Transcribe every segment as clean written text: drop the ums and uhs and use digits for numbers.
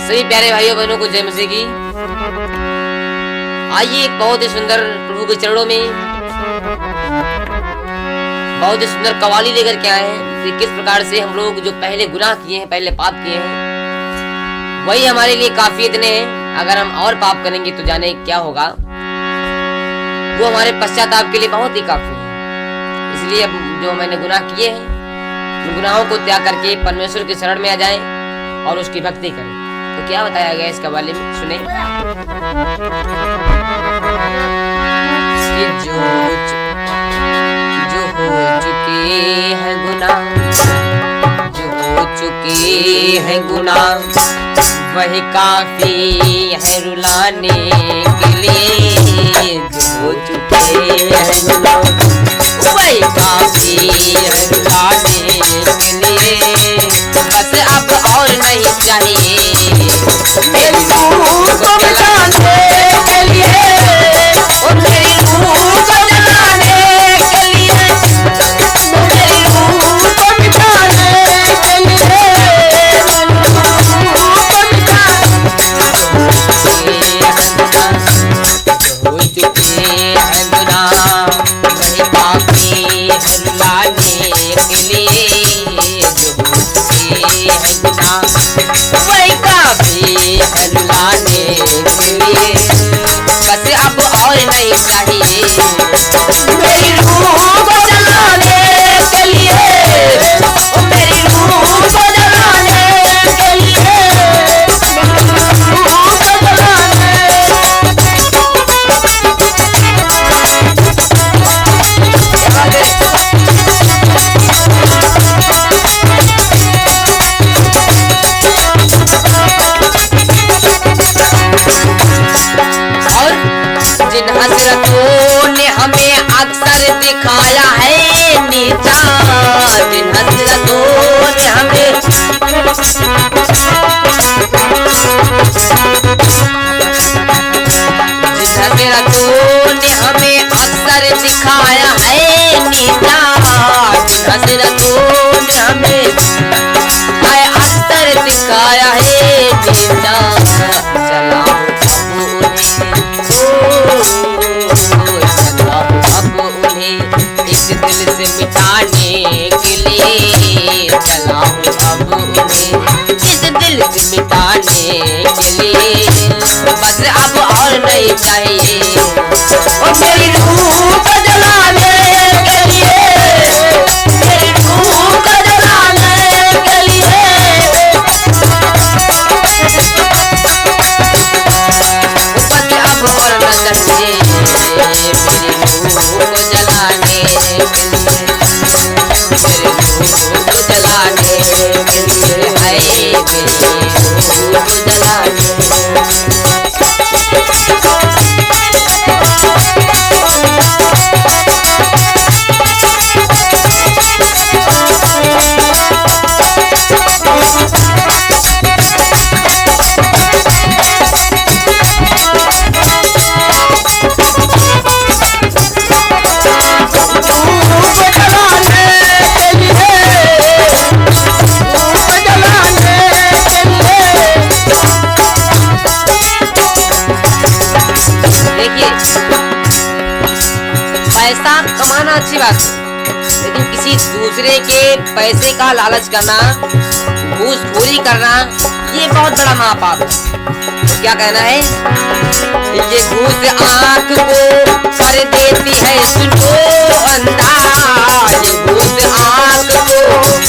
सभी प्यारे भाइयों बहनों को जय मसीह की। आइए एक बहुत ही सुंदर प्रभु के चरणों में बहुत ही सुंदर कवाली लेकर के आए हैं कि किस प्रकार से हम लोग जो पहले गुनाह किए हैं, पहले पाप किए हैं, वही हमारे लिए काफी इतने हैं। अगर हम और पाप करेंगे तो जाने क्या होगा, वो हमारे पश्चाताप के लिए बहुत ही काफी है। इसलिए अब जो मैंने गुनाह किए हैं, उन गुनाहों को त्याग करके परमेश्वर के शरण में आ जाएं और उसकी भक्ति करें। तो क्या बताया गया इस कवाली में, सुने। जो हो चुके हैं गुनाह, जो हो चुके हैं गुनाह, वही काफी है रुलाने के लिए। जो हो चुके हैं गुनाह, वही काफी है रुलाने के लिए। बस अब और नहीं चाहिए मेरी रूह को जलाने के लिए, ओ मेरी रूह को जलाने के लिए, मेरी रूह को मिटाने के लिए, हो चुके हैं गुनाह, वही काफी है रुलाने के लिए। जो हो चुके हैं गुनाह, वही काफी है रुलाने के लिए। बस अब और नहीं चाहिए मेरी रूह को जलाने के लिए, ओ मेरी रूह को जलाने के लिए, रूह को जलाने। जिन हजरतों ने हमें अक्सर दिखाया है नीचा, जिन हजरतों ने हमें अक्सर दिखाया है नीचा, जिन हजरतों ने हमें अक्सर दिखाया है नीचा। चला अब उन्हें इस दिल से मिटाने के लिए, चला अब उन्हें इस दिल से मिटाने के लिए। बस अब और नहीं चाहिए ओ मेरी रूह को जलाने के लिए, मेरी रूह को जलाने के लिए। बस अब और न चाहिए मेरी रूह को जलाने के लिए, मेरी रूह को जलाने के लिए, हाय मेरी रूह को जलाने। पैसा कमाना अच्छी बात है, लेकिन किसी दूसरे के पैसे का लालच करना, घूसखोरी करना, ये बहुत बड़ा महापाप है। तो क्या कहना है, ये घूस आँख को कर देती है सुनो अंधा, ये घूस आँख को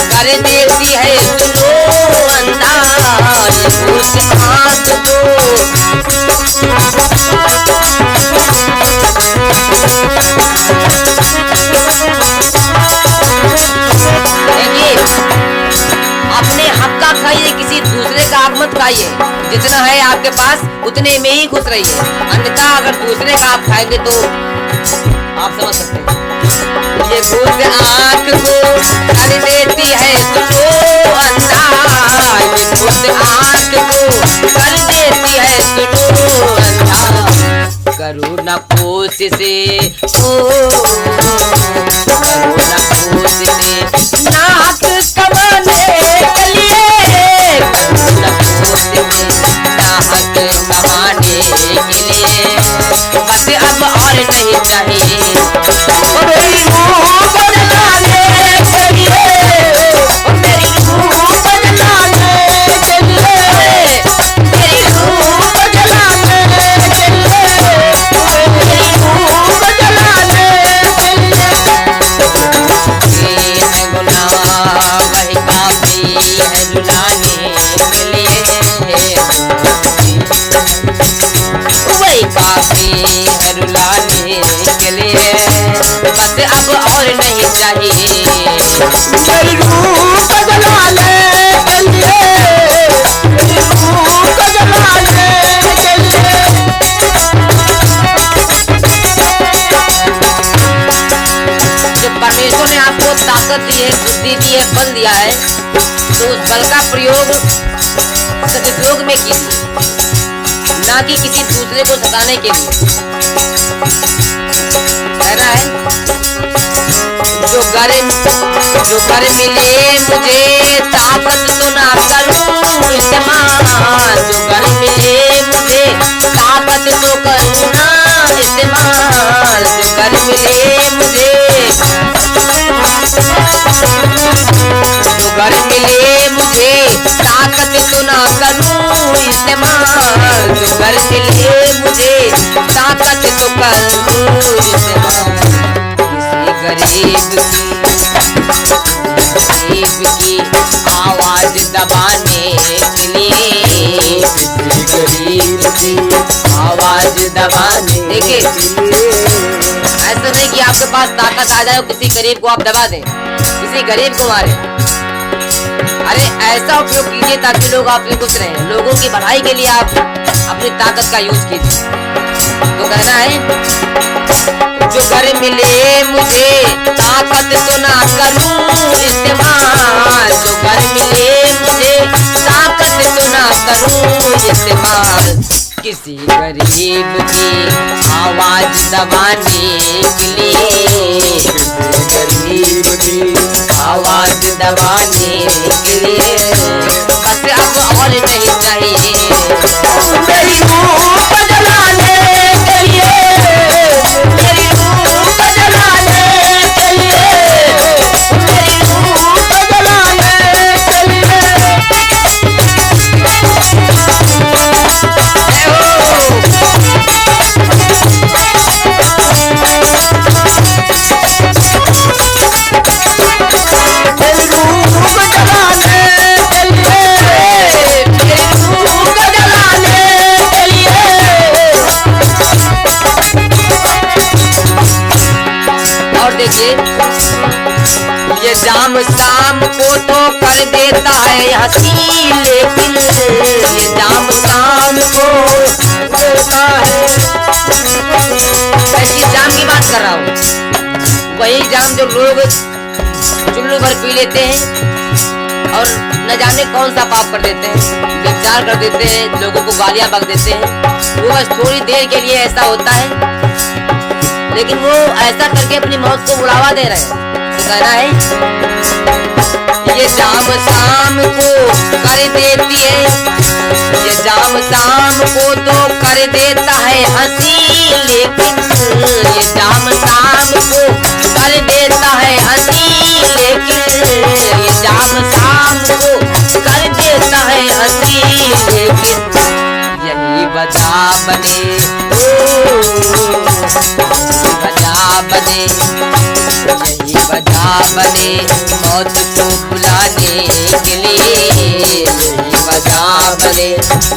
कर देती है सुनो अंधा, ये घूस आँख को। अपने हक का खाइए, किसी दूसरे का हक मत खाइए। जितना है आपके पास उतने में ही खुश रहिए, अन्यथा अगर दूसरे का आप खाएंगे तो आप समझ सकते हैं। ये घूस आँख को कर देती है सुनो अंधा, ये घूस आँख को कर देती है सुनो अंधा। करुणा कोशिशें करुणा कोशिशें नाक कमाने के लिए, करुणा कोशिशें पापी है रुलाने के लिए, बस अब और नहीं चाहिए। मेरी रूह को जलाने के लिए, मेरी रूह को जलाने के लिए। जब परमेश्वर ने आपको ताकत दी है, बुद्धि दी है, बल दिया है, तो उस बल का प्रयोग सदुपयोग में कीजिए, ना कि किसी दूसरे को सताने के लिए। कहना है जो घर मिले मुझे ताकत तो ना करूं इस्तेमाल, जो घर मिले मुझे ताकत तो करूं ना इस्तेमाल, जो घर मिले मुझे, जो घर मिले मुझे ताकत तो ना करूं इस्तेमाल, जो घर मिले मुझे ताकत तो करूं इस्तेमाल। किसी गरीब की आवाज दबाने के लिए, किसी गरीब की आवाज दबाने। देखिए ऐसा नहीं कि आपके पास ताकत आ जाए और किसी गरीब को आप दबा दें, किसी गरीब को मारे। अरे ऐसा उपयोग कीजिए ताकि लोग आपसे खुश रहें, लोगों की भलाई के लिए आप अपनी ताकत का यूज कीजिए। तो कहना है जो घर मिले मुझे ताकत तो ना करूं इस्तेमाल, जो घर मिले मुझे ताकत तो ना करूं इस्तेमाल, किसी गरीब की आवाज दबाने के लिए, किसी गरीब की आवाज दबाने के लिए, बस अब और नहीं चाहिए। मेरी रूह को जलाने के लिए, मेरी रूह को जलाने के लिए, मेरी रूह को जलाने के लिए। मेरी रूह को जलाने के लिए, मेरी रूह को जलाने के लिए। और देखिए ये जाम शाम को तो कर देता है हंसी, लेकिन ये जाम शाम को देता है। ऐसी जाम की बात कर रहा हूँ, वही जाम जो लोग चुल्लू भर पी लेते हैं और न जाने कौन सा पाप कर देते हैं, व्यभिचार कर देते हैं, लोगों को गालियां बक देते हैं। वो बस थोड़ी देर के लिए ऐसा होता है, लेकिन वो ऐसा करके अपनी मौत को बुलावा दे रहे हैं। तो कहना है ये जाम शाम को कर देती है, ये जाम शाम को तो कर देता है हंसी, लेकिन ये जाम शाम को कर देता है हंसी, लेकिन ये जाम शाम को कर देता है हंसी, लेकिन यही वजह बने, वजह बने, यही वजह बने मौत को बुलाने के लिए, यही वजह बने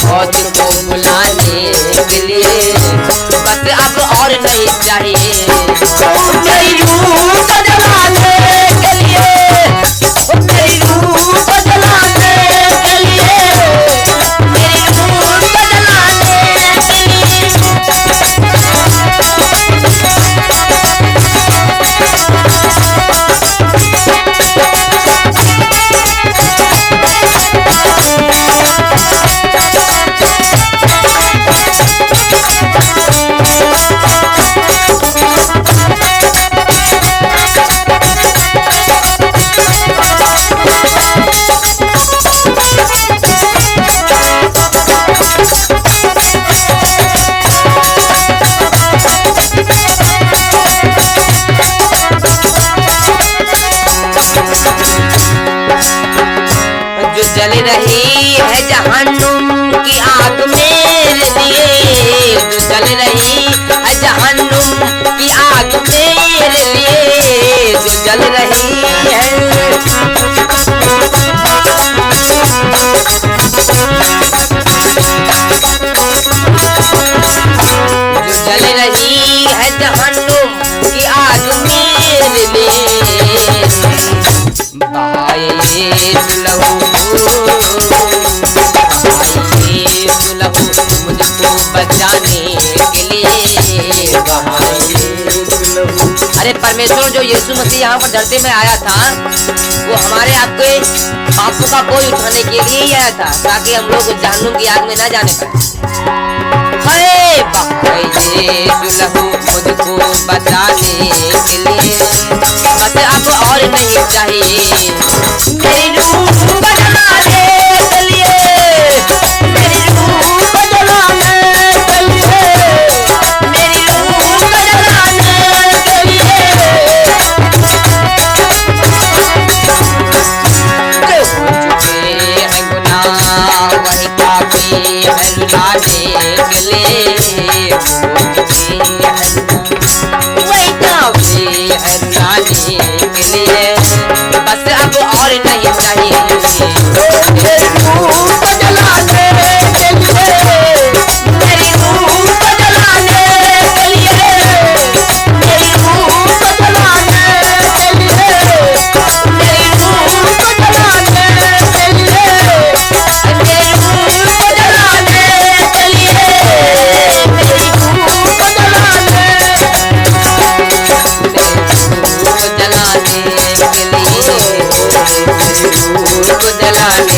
मौत को बुलाने के लिए, बस अब और नहीं चाहिए। मेरी रूह को जलाने के लिए, मेरी रूह को जलाने के लिए, मेरी रूह को जलाने के लिए। जहन्नुम की आग मेरे लिए बहाए लहू मुझको बचाने के लिए बहाए। अरे परमेश्वर जो यीशु मसीह यहाँ पर धरती में आया था वो हमारे आपके पापों का बोझ उठाने के लिए ही आया था ताकि हम लोग जहन्नुम की आग में ना जाने पाए। अरे बहाए लहू मुझको बचाने के लिए बस अब और नहीं चाहिए मेरी रूह बदलाने के लिए मेरी रूह बदलाने के लिए मेरी रूह बदलाने के लिए जो हो चुके हैं गुनाह वही काफी है रुलाने के लिए वही काफी है रुलाने के लिए बस अब और नहीं चाहिए मेरी रूह बदलाने के लिए मेरी रूह बदलाने के लिए मेरी रूह बदलाने के लिए मेरी रूह बदलाने के लिए मेरी रूह बदलाने के लिए मेरी रूह बदलाने जलाने के लिए जलाने